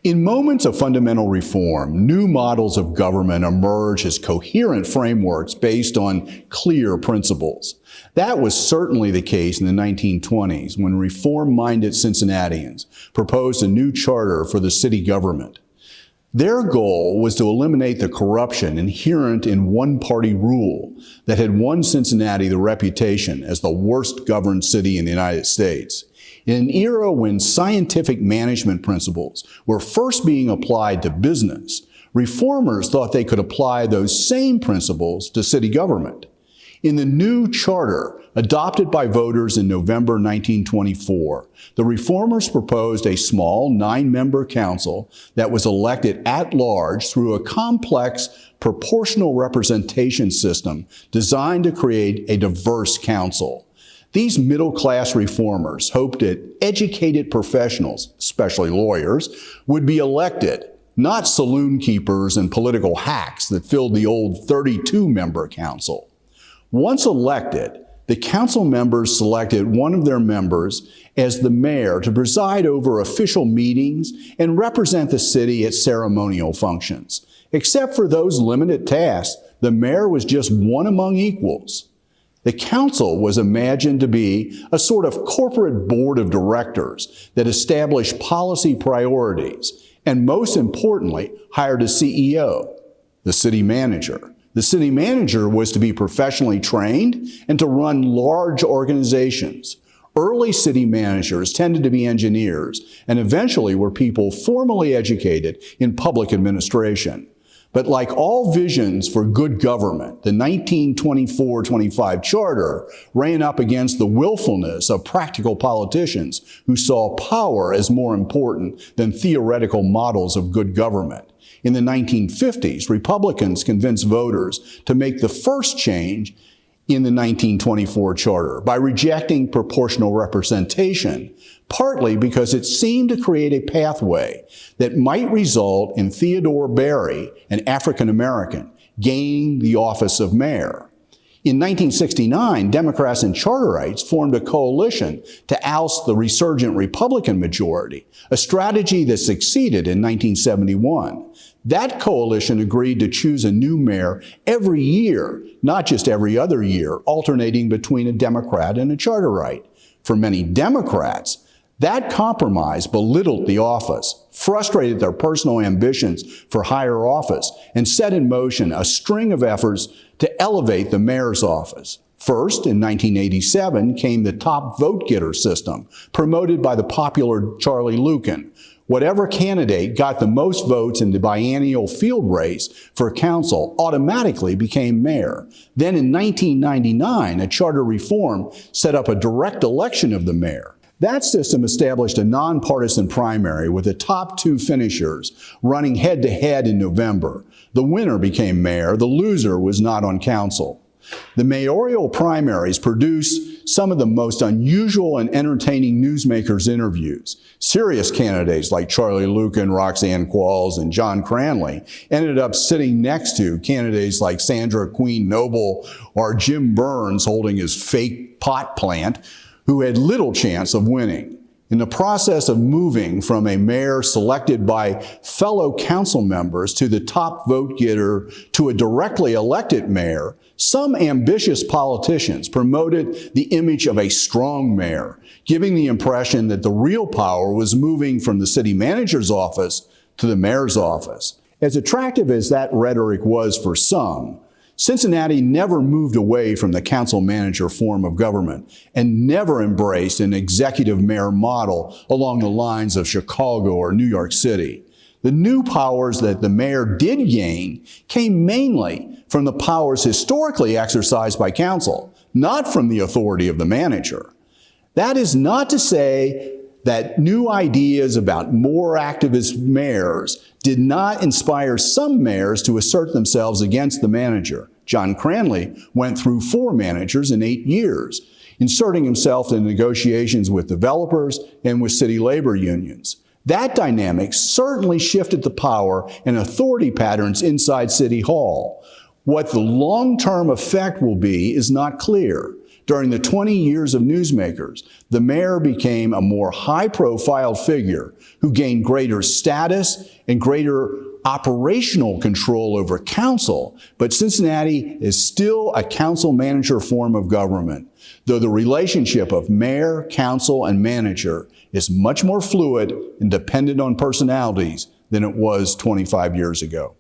In moments of fundamental reform, new models of government emerge as coherent frameworks based on clear principles. That was certainly the case in the 1920s when reform-minded Cincinnatians proposed a new charter for the city government. Their goal was to eliminate the corruption inherent in one-party rule that had won Cincinnati the reputation as the worst governed city in the United States. In an era when scientific management principles were first being applied to business, reformers thought they could apply those same principles to city government. In the new charter, adopted by voters in November 1924, the reformers proposed a small 9-member council that was elected at large through a complex proportional representation system designed to create a diverse council. These middle-class reformers hoped that educated professionals, especially lawyers, would be elected, not saloon keepers and political hacks that filled the old 32-member council. Once elected, the council members selected one of their members as the mayor to preside over official meetings and represent the city at ceremonial functions. Except for those limited tasks, the mayor was just one among equals. The council was imagined to be a sort of corporate board of directors that established policy priorities and, most importantly, hired a CEO, the city manager. The city manager was to be professionally trained and to run large organizations. Early city managers tended to be engineers and eventually were people formally educated in public administration. But like all visions for good government, the 1924-25 Charter ran up against the willfulness of practical politicians who saw power as more important than theoretical models of good government. In the 1950s, Republicans convinced voters to make the first change in the 1924 Charter by rejecting proportional representation, partly because it seemed to create a pathway that might result in Theodore Barry, an African American, gaining the office of mayor. In 1969, Democrats and Charterites formed a coalition to oust the resurgent Republican majority, a strategy that succeeded in 1971. That coalition agreed to choose a new mayor every year, not just every other year, alternating between a Democrat and a Charterite. For many Democrats, that compromise belittled the office, frustrated their personal ambitions for higher office, and set in motion a string of efforts to elevate the mayor's office. First, in 1987, came the top vote-getter system, promoted by the popular Charlie Luken. Whatever candidate got the most votes in the biennial field race for council automatically became mayor. Then in 1999, a charter reform set up a direct election of the mayor. That system established a nonpartisan primary with the top 2 finishers running head-to-head in November. The winner became mayor, the loser was not on council. The mayoral primaries produced some of the most unusual and entertaining Newsmakers interviews. Serious candidates like Charlie Luken, Roxanne Qualls, and John Cranley ended up sitting next to candidates like Sandra Queen Noble or Jim Burns holding his fake pot plant, who had little chance of winning. In the process of moving from a mayor selected by fellow council members to the top vote getter to a directly elected mayor, some ambitious politicians promoted the image of a strong mayor, giving the impression that the real power was moving from the city manager's office to the mayor's office. As attractive as that rhetoric was for some, Cincinnati never moved away from the council manager form of government and never embraced an executive mayor model along the lines of Chicago or New York City. The new powers that the mayor did gain came mainly from the powers historically exercised by council, not from the authority of the manager. That is not to say that new ideas about more activist mayors did not inspire some mayors to assert themselves against the manager. John Cranley went through 4 managers in 8 years, inserting himself in negotiations with developers and with city labor unions. That dynamic certainly shifted the power and authority patterns inside City Hall. What the long-term effect will be is not clear. During the 20 years of Newsmakers, the mayor became a more high-profile figure who gained greater status and greater operational control over council, but Cincinnati is still a council-manager form of government, though the relationship of mayor, council, and manager is much more fluid and dependent on personalities than it was 25 years ago.